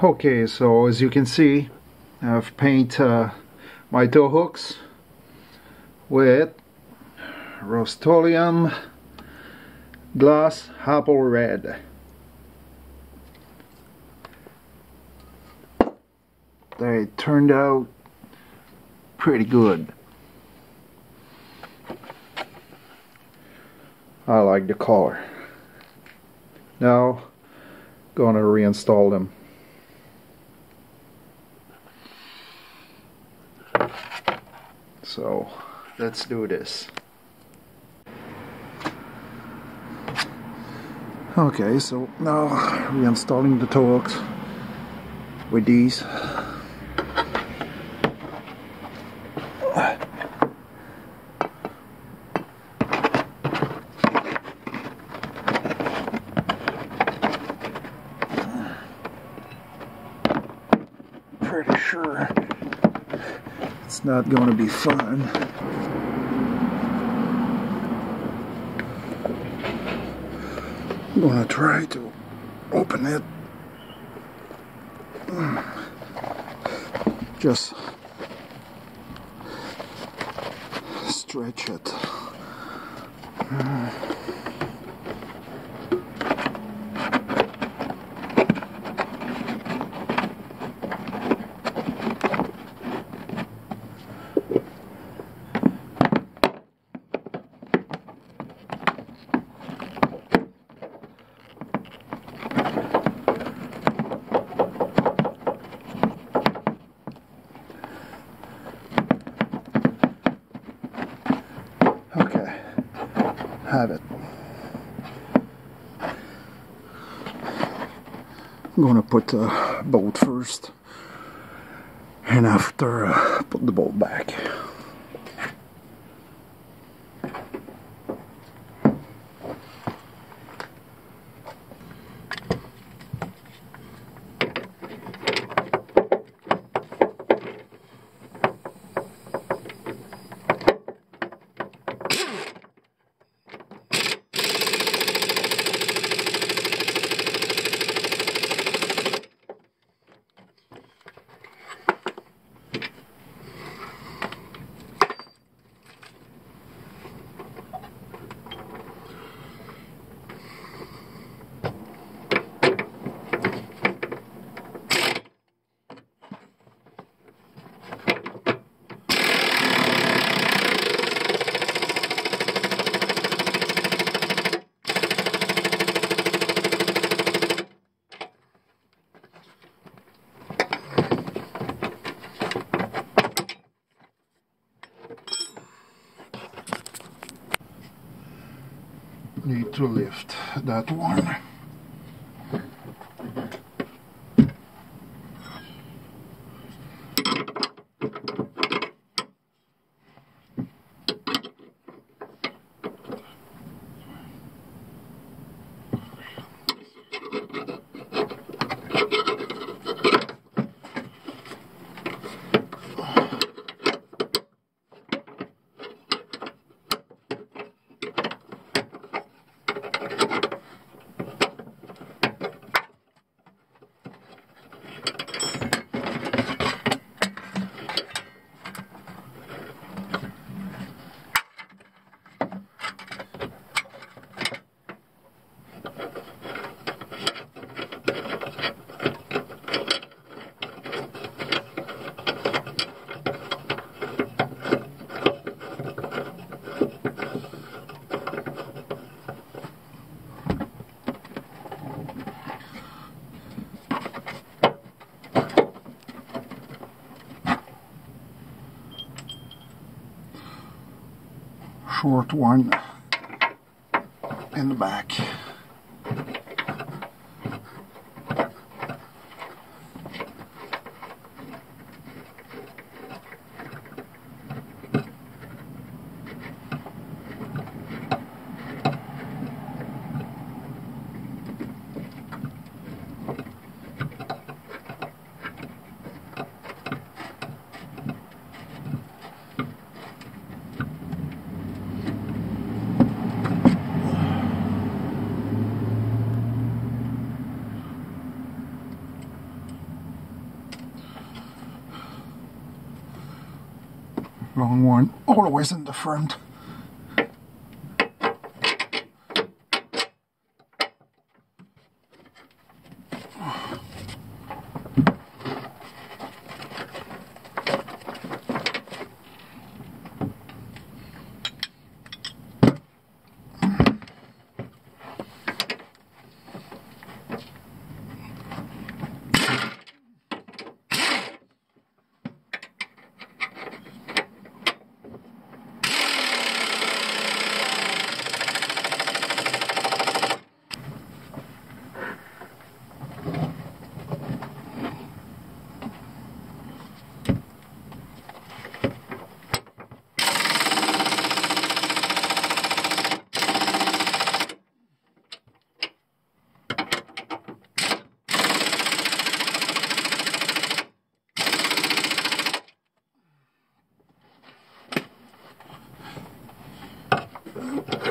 Okay, so as you can see, I've painted my tow hooks with Rust-Oleum glass apple red. They turned out pretty good. I like the color. Now, gonna reinstall them. So, let's do this. Okay, so now reinstalling the tow hooks with these. Pretty sure it's not going to be fun. I'm going to try to open it. Just stretch it. Okay, have it. I'm gonna put the bolt first, and after put the bolt back. Need to lift that one. Short one in the back. long one always in the front.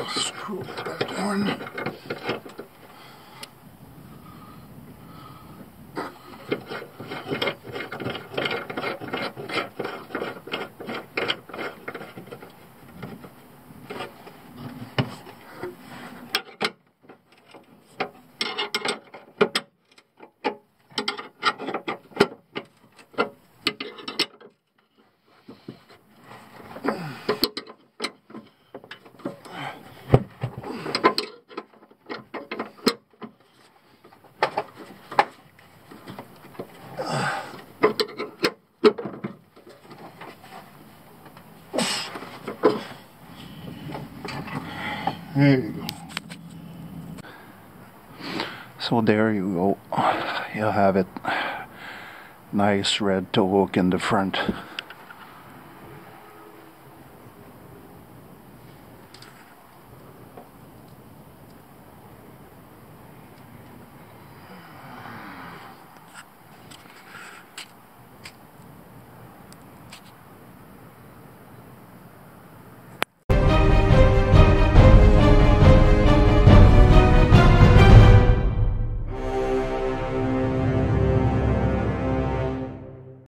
Screw that one. There you go. So there you go. You have it. Nice red toe hook in the front.